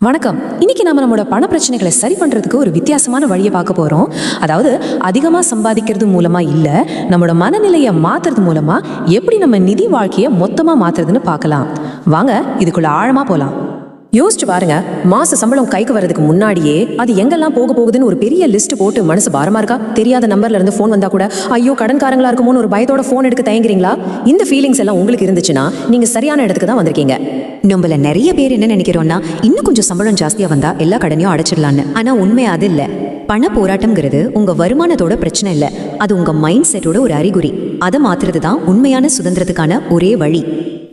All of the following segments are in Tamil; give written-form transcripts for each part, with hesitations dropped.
வணக்கம். இன்னைக்கு நாம நம்மளோட பண பிரச்சனைகளை சரி பண்றதுக்கு ஒரு வித்தியாசமான வழியை பார்க்க போறோம். அதாவது அதிகமா சம்பாதிக்கிறது மூலமா இல்ல, நம்மளோட மனநிலையை மாத்துறது மூலமா எப்படி நம்ம நிதி வாழ்க்கையை மொத்தமா மாத்துறதுன்னு பார்க்கலாம். வாங்க இதுக்குள்ள ஆழமா போலாம். யோசிச்சு பாருங்க, மாச சம்பளம் கைக்கு வர்றதுக்கு முன்னாடியே அது எங்கெல்லாம் போக போகுதுன்னு ஒரு பெரிய லிஸ்ட் போட்டு மனசு பாரமா இருக்கா? தெரியாத நம்பர்ல இருந்து போன் வந்தா கூட ஐயோ கடன்காரங்களா இருக்குமோன்னு ஒரு பயத்தோட போன் எடுக்க தயங்குறீங்களா? இந்த ஃபீலிங்ஸ் எல்லாம் உங்களுக்கு இருந்துச்சுன்னா நீங்க சரியான இடத்துக்கு தான் வந்திருக்கீங்க. நம்மள நிறைய பேர் என்ன நினைக்கிறோம்னா, இன்னும் கொஞ்சம் சம்பளம் ஜாஸ்தியா வந்தா எல்லா கடனையும் அடைச்சிடலான்னு. ஆனா உண்மை அது இல்ல. பண போராட்டம்ங்கிறது உங்க வருமானத்தோட பிரச்சனை இல்ல, அது உங்க மைண்ட் செட்டோட ஒரு அறிகுறி. அதை மாத்துறது தான் உண்மையான சுதந்திரத்துக்கான ஒரே வழி.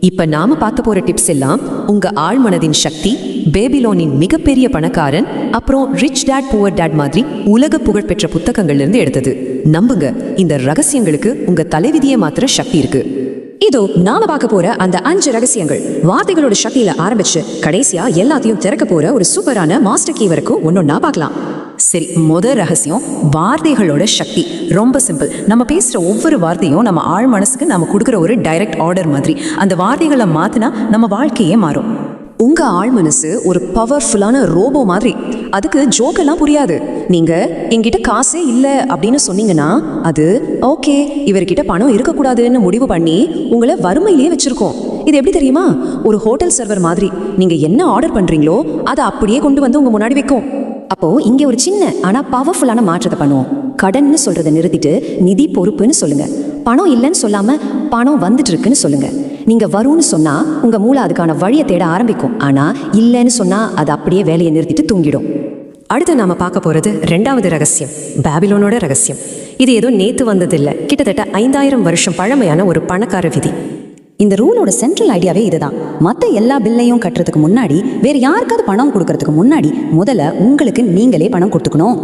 இப்ப நாம பார்க்க போற டிப்ஸ் எல்லாம் உங்க ஆழ்மனதின் சக்தி, பேபிலோனின் மிகப்பெரிய பணக்காரன், அப்புறம் ரிச் டேட் புவர் டேட் மாதிரி உலக புகழ்பெற்ற புத்தகங்கள்ல இருந்து எடுத்தது. நம்புங்க, இந்த ரகசியங்களுக்கு உங்க தலைவிதியை மாத்திர சக்தி இருக்கு. இதோ நாம பார்க்க போற அந்த 5 ரகசியங்கள் வார்த்தைகளோட சக்தியில ஆரம்பிச்சு கடைசியா எல்லாத்தையும் திறக்க போற ஒரு சூப்பரான மாஸ்டர் கீ வரைக்கும் ஒன்னொன்னா பார்க்கலாம். சரி, முதல் ரகசியம் வார்த்தைகளோட சக்தி. ரொம்ப சிம்பிள். நம்ம பேசுற ஒவ்வொரு வார்த்தையும் நம்ம ஆழ் மனசுக்கு நம்ம கொடுக்குற ஒரு டைரக்ட் ஆர்டர் மாதிரி. அந்த வார்த்தைகளை மாத்தினா நம்ம வாழ்க்கையே மாறும். உங்க ஆழ் மனசு ஒரு பவர்ஃபுல்லான ரோபோ மாதிரி. அதுக்கு ஜோக்கெல்லாம் புரியாது. நீங்க என்கிட்ட காசே இல்லை அப்படின்னு சொன்னீங்கன்னா அது ஓகே, இவர்கிட்ட பணம் இருக்கக்கூடாதுன்னு முடிவு பண்ணி உங்களை வறுமையிலேயே வச்சிருக்கோம். இது எப்படி தெரியுமா? ஒரு ஹோட்டல் சர்வர் மாதிரி. நீங்க என்ன ஆர்டர் பண்றீங்களோ அதை அப்படியே கொண்டு வந்து உங்க முன்னாடி வைக்கும். அப்போ இங்க ஒரு சின்ன ஆனா பவர்ஃபுல்லான மாற்றத்தை பண்ணுவோம். கடன்னு சொல்றதை நிறுத்திட்டு நிதி பொறுப்புன்னு சொல்லுங்க. பணம் இல்லைன்னு சொல்லாம பணம் வந்துட்டு இருக்குன்னு சொல்லுங்க. நீங்க வரும்னு சொன்னா உங்க மூளை அதுக்கான வழியை தேட ஆரம்பிக்கும். ஆனா இல்லைன்னு சொன்னா அது அப்படியே வேலையை நிறுத்திட்டு தூங்கிடும். அடுத்து நாம பார்க்க போறது 2வது ரகசியம், பாபிலோனோட ரகசியம். இது ஏதோ நேத்து வந்ததில்லை, கிட்டத்தட்ட 5000 வருஷம் பழமையான ஒரு பணக்கார விதி. இந்த ரூலோட சென்ட்ரல் ஐடியாவே இதுதான். மற்ற எல்லா பில்லையும் கட்டுறதுக்கு முன்னாடி, வேற யாருக்காவது பணம் கொடுக்கறதுக்கு முன்னாடி முதல்ல உங்களுக்கு நீங்களே பணம் கொடுத்துக்கணும்.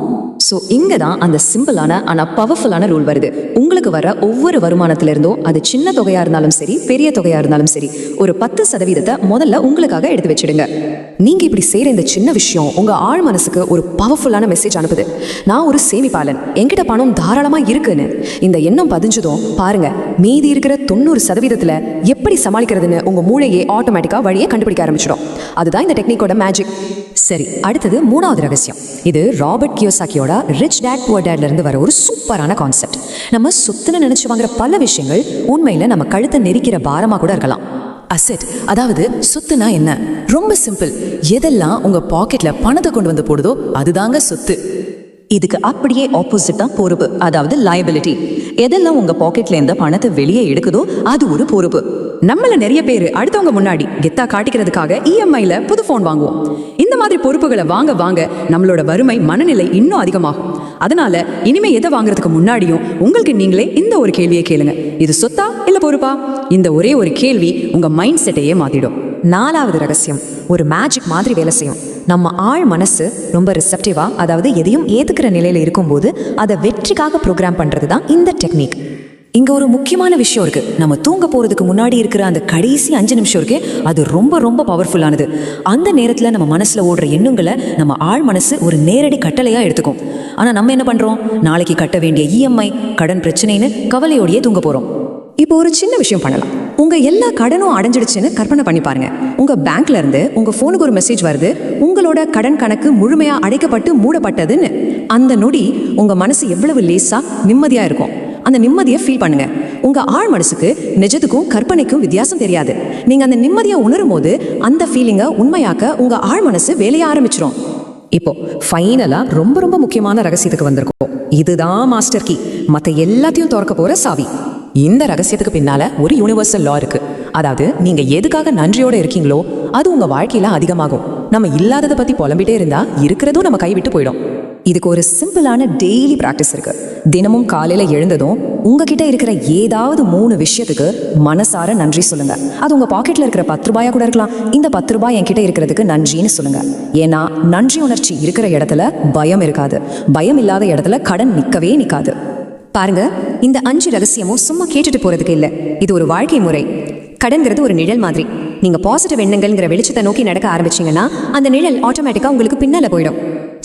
ஸோ இங்கே தான் அந்த சிம்பிளான ஆனால் பவர்ஃபுல்லான ரூல் வருது. உங்களுக்கு வர ஒவ்வொரு வருமானத்திலிருந்தும், அது சின்ன தொகையாக இருந்தாலும் சரி பெரிய தொகையாக இருந்தாலும் சரி, ஒரு 10% முதல்ல உங்களுக்காக எடுத்து வச்சிடுங்க. நீங்கள் இப்படி செய்கிற இந்த சின்ன விஷயம் உங்கள் ஆழ் மனசுக்கு ஒரு பவர்ஃபுல்லான மெசேஜ் அனுப்புது. நான் ஒரு சேமிப்பாளன், என்கிட்ட பணம் தாராளமாக இருக்குன்னு. இந்த எண்ணம் பதிஞ்சதும் பாருங்க, மீதி இருக்கிற 90% எப்படி சமாளிக்கிறதுன்னு உங்கள் மூளையே ஆட்டோமேட்டிக்காக வழியை கண்டுபிடிக்க ஆரம்பிச்சிடும். அதுதான் இந்த டெக்னிக்கோட மேஜிக். சரி, அடுத்தது 3வது ரகசியம். இது ராபர்ட் கியோசாக்கியோட ரிச் டேட் புவர் டேட்ல இருந்து வர ஒரு சூப்பரான கான்செப்ட். நம்ம சொத்துன்னு நினைச்சு வாங்குற பல விஷயங்கள் உண்மையில நம்ம கழுத்தை நெரிக்கிற பாரமா கூட இருக்கலாம். அசெட், அதாவது சொத்துனா என்ன? ரொம்ப சிம்பிள். எதெல்லாம் உங்க பாக்கெட்ல பணத்தை கொண்டு வந்து போடுதோ அதுதாங்க சொத்து. இதுக்கு அப்படியே ஆப்போசிட் தான் பொறுப்பு, அதாவது லைபிலிட்டி. எதெல்லாம் உங்க பாக்கெட்ல இருந்த பணத்தை வெளியே எடுக்குதோ அது ஒரு பொறுப்பு. நம்மள நிறைய பேர் அடுத்தவங்க முன்னாடி கெத்தா காட்டிக்கிறதுக்காக இஎம்ஐல புது போன் வாங்குவோம். இந்த மாதிரி பொறுப்புகளை வாங்க வாங்க நம்மளோட வறுமை மனநிலை இன்னும் அதிகமாகும். அதனால இனிமே எதை வாங்குறதுக்கு முன்னாடியும் உங்களுக்கு நீங்களே இந்த ஒரு கேள்வியை கேளுங்க: இது சொத்தா இல்ல பொறுப்பா? இந்த ஒரே ஒரு கேள்வி உங்க மைண்ட் செட்டையே மாத்திடும். 4வது ரகசியம் ஒரு மேஜிக் மாதிரி வேலை செய்யும். நம்ம ஆழ் மனசு ரொம்ப ரிசப்டிவா, அதாவது எதையும் ஏத்துக்கிற நிலையில இருக்கும்போது அதை வெற்றிக்காக ப்ரோக்ராம் பண்றது தான் இந்த டெக்னிக். இங்க ஒரு முக்கியமான விஷயம் இருக்கு. நம்ம தூங்க போறதுக்கு முன்னாடி இருக்கிற அந்த கடைசி 5 நிமிஷம் இருக்கு, அது ரொம்ப ரொம்ப பவர்ஃபுல்லானது. அந்த நேரத்துல நம்ம மனசுல ஓடுற எண்ணங்களை நம்ம ஆழ் மனசு ஒரு நேரடி கட்டளையா எடுத்துக்கும். ஆனா நம்ம என்ன பண்றோம்? நாளைக்கு கட்ட வேண்டிய இஎம்ஐ, கடன் பிரச்சனைன்னு கவலையோடையே தூங்க போறோம். இப்போ ஒரு சின்ன விஷயம் பண்ணலாம். உங்க எல்லா கடனும் அடைஞ்சிடுச்சுன்னு கற்பனை பண்ணி பாருங்க. உங்க பேங்க்ல இருந்து உங்க போனுக்கு ஒரு மெசேஜ் வருது, உங்களோட கடன் கணக்கு முழுமையா அடைக்கப்பட்டு மூடப்பட்டதுன்னு. அந்த நொடி உங்க மனசு எவ்வளவு லேசா நிம்மதியா இருக்கும். அந்த நிம்மதியை ஃபீல் பண்ணுங்க. உங்க ஆழ் மனசுக்கு நிஜத்துக்கும் கற்பனைக்கும் வித்தியாசம் தெரியாது. நீங்க அந்த நிம்மதியை உணரும் போது அந்த ஃபீலிங்கை உண்மையாக்க உங்க ஆழ் மனசு வேலைய ஆரம்பிச்சிடும். இப்போ ஃபைனலா ரொம்ப ரொம்ப முக்கியமான ரகசியத்துக்கு வந்திருக்கோம். இதுதான் மாஸ்டர் கீ, மற்ற எல்லாத்தையும் திறக்க போற சாவி. இந்த ரகசியத்துக்கு பின்னால ஒரு யூனிவர்சல் லா இருக்கு. அதாவது நீங்க எதுக்காக நன்றியோட இருக்கீங்களோ அது உங்க வாழ்க்கையில அதிகமாகும். நம்ம இல்லாததை பத்தி புலம்பிட்டே இருந்தா இருக்கிறதும் நம்ம கைவிட்டு போயிடும். இதுக்கு ஒரு சிம்பிளான டெய்லி பிராக்டிஸ் இருக்கு. தினமும் காலையில எழுந்ததும் உங்ககிட்ட இருக்கிற ஏதாவது 3 விஷயத்துக்கு மனசார நன்றி சொல்லுங்க. அது உங்க பாக்கெட்ல இருக்கிற 10 ரூபாயா கூட இருக்கலாம். இந்த 10 ரூபாய் என்கிட்ட இருக்கிறதுக்கு நன்றின்னு சொல்லுங்க. ஏன்னா நன்றி உணர்ச்சி இருக்கிற இடத்துல பயம் இருக்காது. பயம் இல்லாத இடத்துல கடன் நிக்கவே நிக்காது. பாருங்க, இந்த 5 ரகசியமும் சும்மா கேட்டுட்டு போறதுக்கு இல்லை, இது ஒரு வாழ்க்கை முறை. கடன்கிறது ஒரு நிழல் மாதிரி. நீங்க பாசிட்டிவ் எண்ணங்கள்ங்கிற வெளிச்சத்தை நோக்கி நடக்க ஆரம்பிச்சீங்கன்னா அந்த நிழல் ஆட்டோமேட்டிக்கா உங்களுக்கு பின்னால போயிடும்.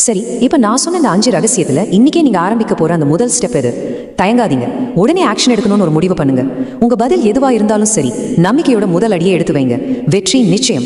சரி, இப்போ நான் சொன்ன இந்த 5 ரகசியத்துல இன்னைக்கே நீங்க ஆரம்பிக்க போற அந்த முதல் ஸ்டெப் எது? தயங்காதீங்க, உடனே ஆக்ஷன் எடுக்கணும்னு ஒரு முடிவு பண்ணுங்க. உங்க பதில் எதுவா இருந்தாலும் சரி, நம்பிக்கையோட முதல் அடியை எடுத்து வைங்க. வெற்றி நிச்சயம்.